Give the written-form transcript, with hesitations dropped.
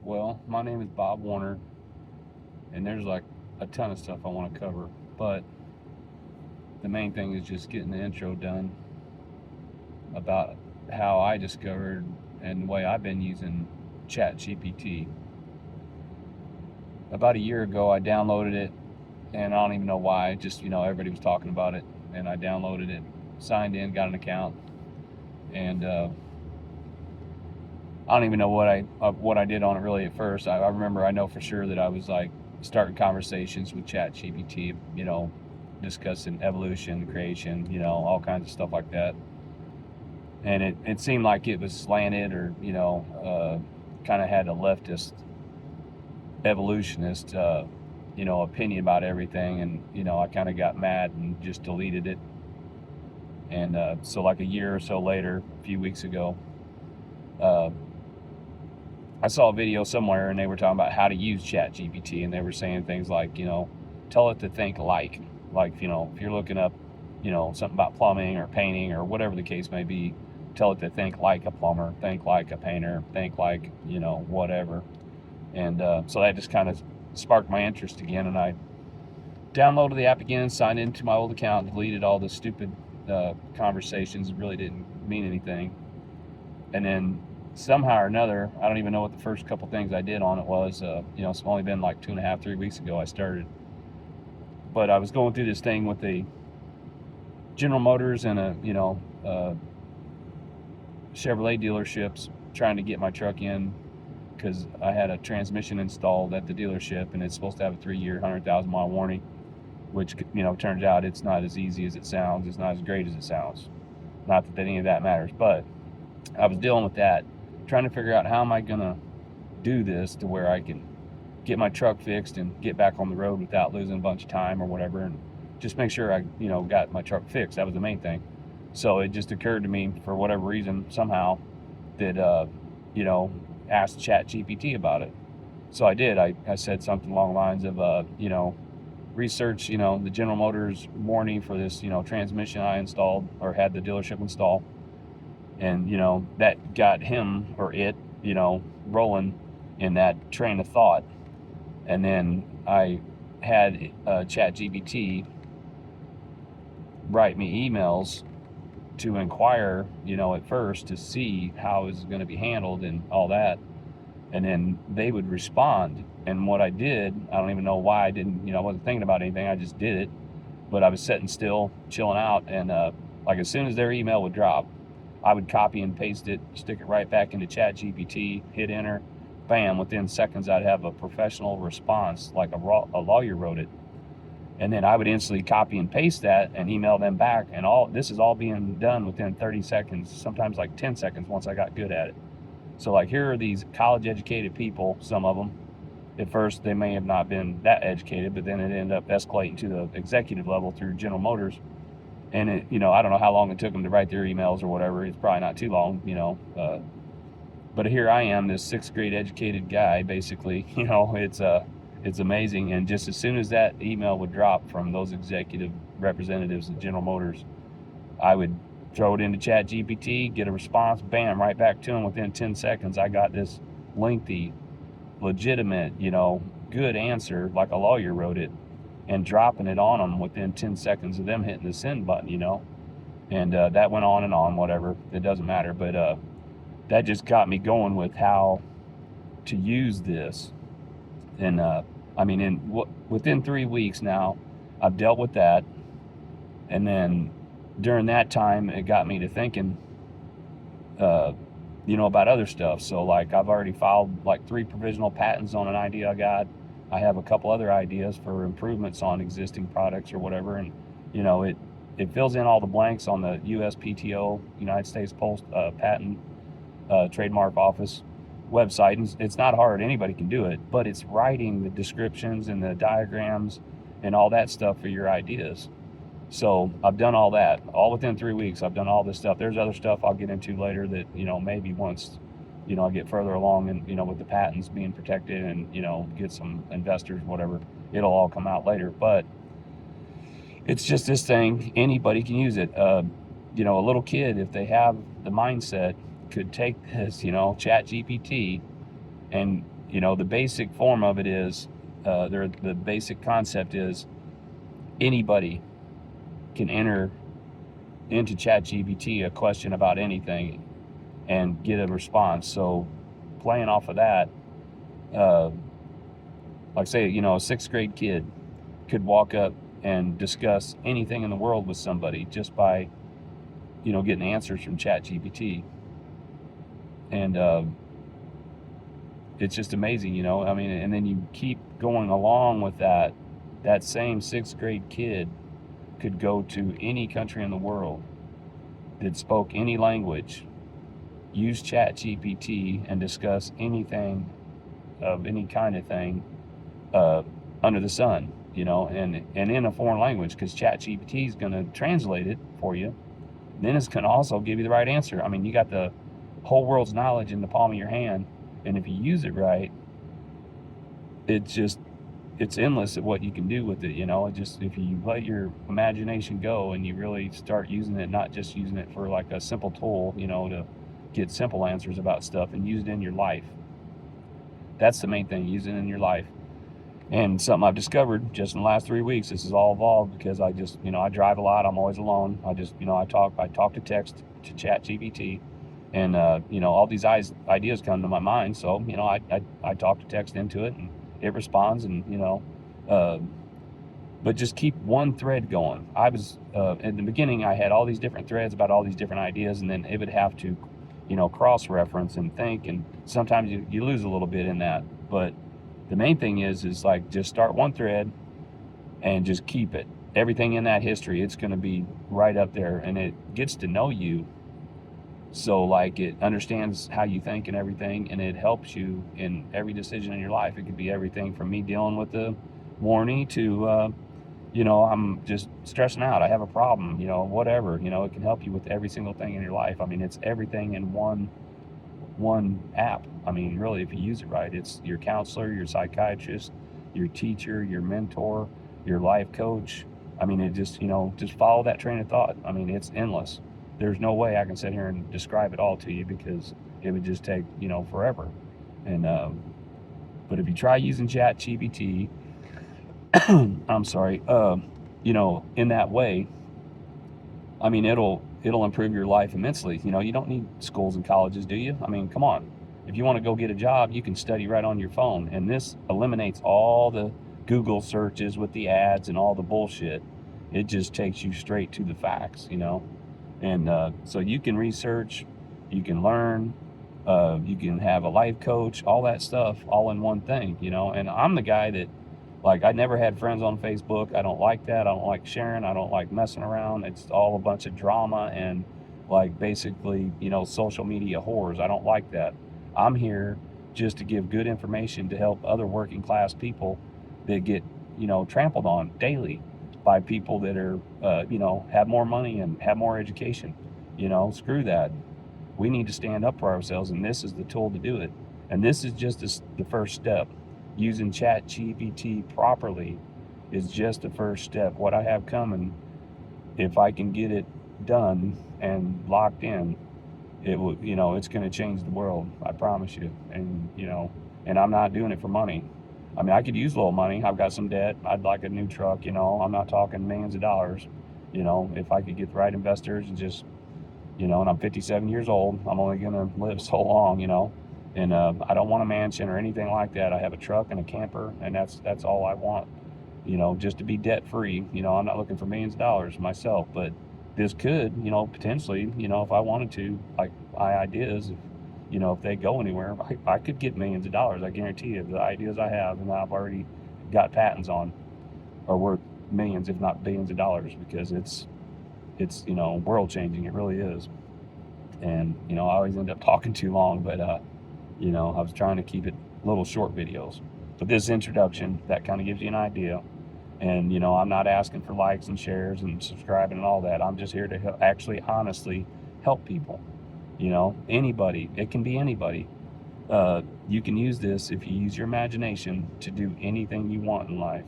Well, my name is Bob Warner, and there's like a ton of stuff I want to cover, but the main thing is just getting the intro done about how I discovered and the way I've been using ChatGPT. About a year ago, I downloaded it, and I don't even know why. Just everybody was talking about it, and I downloaded it, signed in, got an account, and I don't even know what I did on it really at first. I remember I know for sure that I was like starting conversations with ChatGPT, discussing evolution, creation, all kinds of stuff like that. And it seemed like it was slanted or kind of had a leftist evolutionist opinion about everything, and I kind of got mad and just deleted it. And so like a year or so later, a few weeks ago, uh, I saw a video somewhere and they were talking about how to use ChatGPT, and they were saying things like, tell it to think like, if you're looking up, something about plumbing or painting or whatever the case may be, tell it to think like a plumber, think like a painter, think like, whatever. And so that just kind of sparked my interest again, and I downloaded the app again, signed into my old account, deleted all the stupid conversations that really didn't mean anything. And then somehow or another, I don't even know what the first couple things I did on it was. It's only been like 2.5, 3 weeks ago I started. But I was going through this thing with the General Motors and a Chevrolet dealerships, trying to get my truck in because I had a transmission installed at the dealership, and it's supposed to have a 3-year, 100,000-mile warranty, which turns out it's not as easy as it sounds. It's not as great as it sounds. Not that any of that matters, but I was dealing with that, trying to figure out how am I gonna do this to where I can get my truck fixed and get back on the road without losing a bunch of time or whatever, and just make sure I got my truck fixed. That was the main thing. So it just occurred to me, for whatever reason, somehow, that ask ChatGPT about it. So I did. I said something along the lines of research the General Motors warranty for this transmission I installed or had the dealership install, and that got him or it rolling in that train of thought. And then I had ChatGPT write me emails to inquire at first to see how it was going to be handled and all that, and then they would respond. And what I did, I don't even know why I didn't, I wasn't thinking about anything, I just did it. But I was sitting still, chilling out, and like as soon as their email would drop, I would copy and paste it, stick it right back into ChatGPT, hit enter, bam, within seconds I'd have a professional response like a lawyer wrote it. And then I would instantly copy and paste that and email them back, and all this is all being done within 30 seconds, sometimes like 10 seconds once I got good at it. So like, here are these college educated people, some of them. At first they may have not been that educated, but then it ended up escalating to the executive level through General Motors. And it, I don't know how long it took them to write their emails or whatever. It's probably not too long, but here I am, this 6th grade educated guy, basically. It's amazing. And just as soon as that email would drop from those executive representatives at General Motors, I would throw it into ChatGPT, get a response, bam, right back to them within 10 seconds. I got this lengthy, legitimate, good answer like a lawyer wrote it, and dropping it on them within 10 seconds of them hitting the send button. And that went on and on, whatever. It doesn't matter. But that just got me going with how to use this. And within 3 weeks now, I've dealt with that. And then during that time, it got me to thinking, about other stuff. So like, I've already filed like 3 provisional patents on an idea I got. I have a couple other ideas for improvements on existing products or whatever. And, it fills in all the blanks on the USPTO, United States Post Patent Trademark Office website. And it's not hard. Anybody can do it, but it's writing the descriptions and the diagrams and all that stuff for your ideas. So I've done all that, all within 3 weeks. I've done all this stuff. There's other stuff I'll get into later that, maybe once, I get further along and, with the patents being protected and, get some investors, whatever, it'll all come out later. But it's just this thing, anybody can use it. A little kid, if they have the mindset, could take this, ChatGPT, and the basic form of it is, the basic concept is anybody can enter into ChatGPT a question about anything and get a response. So playing off of that, like say, a sixth grade kid could walk up and discuss anything in the world with somebody just by, getting answers from ChatGPT. And it's just amazing, I mean, and then you keep going along with that. That same sixth grade kid could go to any country in the world that spoke any language, use ChatGPT, and discuss anything of any kind of thing under the sun, and in a foreign language, because ChatGPT is going to translate it for you. Then it's going to also give you the right answer. I mean, you got the whole world's knowledge in the palm of your hand, and if you use it right, it's endless at what you can do with it. If you let your imagination go and you really start using it, not just using it for like a simple tool, to get simple answers about stuff, and use it in your life. That's the main thing, use it in your life. And something I've discovered just in the last 3 weeks, this has all evolved because I just, I drive a lot. I'm always alone. I just, I talk to text to ChatGPT, and all these ideas come to my mind. So, I talk to text into it, and it responds, and but just keep one thread going. I was in the beginning, I had all these different threads about all these different ideas, and then it would have to, cross-reference and think, and sometimes you lose a little bit in that. But the main thing is like, just start one thread and just keep it. Everything in that history, it's going to be right up there, and it gets to know you. So like, it understands how you think and everything, and it helps you in every decision in your life. It could be everything from me dealing with the warning to, I'm just stressing out, I have a problem, whatever. It can help you with every single thing in your life. I mean, it's everything in one app. I mean, really, if you use it right, it's your counselor, your psychiatrist, your teacher, your mentor, your life coach. I mean, it just, just follow that train of thought. I mean, it's endless. There's no way I can sit here and describe it all to you, because it would just take, forever. And, but if you try using ChatGPT, I'm sorry, in that way, I mean, it'll improve your life immensely. You don't need schools and colleges, do you? I mean, come on. If you want to go get a job, you can study right on your phone. And this eliminates all the Google searches with the ads and all the bullshit. It just takes you straight to the facts, And so you can research, you can learn, you can have a life coach, all that stuff, all in one thing, And I'm the guy that, like, I never had friends on Facebook. I don't like that. I don't like sharing. I don't like messing around. It's all a bunch of drama and, like, basically, social media whores. I don't like that. I'm here just to give good information to help other working class people that get, trampled on daily by people that are, have more money and have more education. Screw that. We need to stand up for ourselves, and this is the tool to do it. And this is just the first step. Using ChatGPT properly is just the first step. What I have coming, if I can get it done and locked in, it will, it's going to change the world. I promise you. And, and I'm not doing it for money. I mean, I could use a little money. I've got some debt. I'd like a new truck. I'm not talking millions of dollars. If I could get the right investors and just, and I'm 57 years old, I'm only going to live so long, And I don't want a mansion or anything like that. I have a truck and a camper, and that's all I want, just to be debt free. I'm not looking for millions of dollars myself, but this could, potentially, if I wanted to, like my ideas, if they go anywhere, I could get millions of dollars. I guarantee you, the ideas I have and I've already got patents on are worth millions, if not billions of dollars, because it's world changing. It really is. And I always end up talking too long, but I was trying to keep it little short videos. But this introduction, that kind of gives you an idea. And, I'm not asking for likes and shares and subscribing and all that. I'm just here to actually honestly help people. Anybody. It can be anybody. You can use this if you use your imagination to do anything you want in life.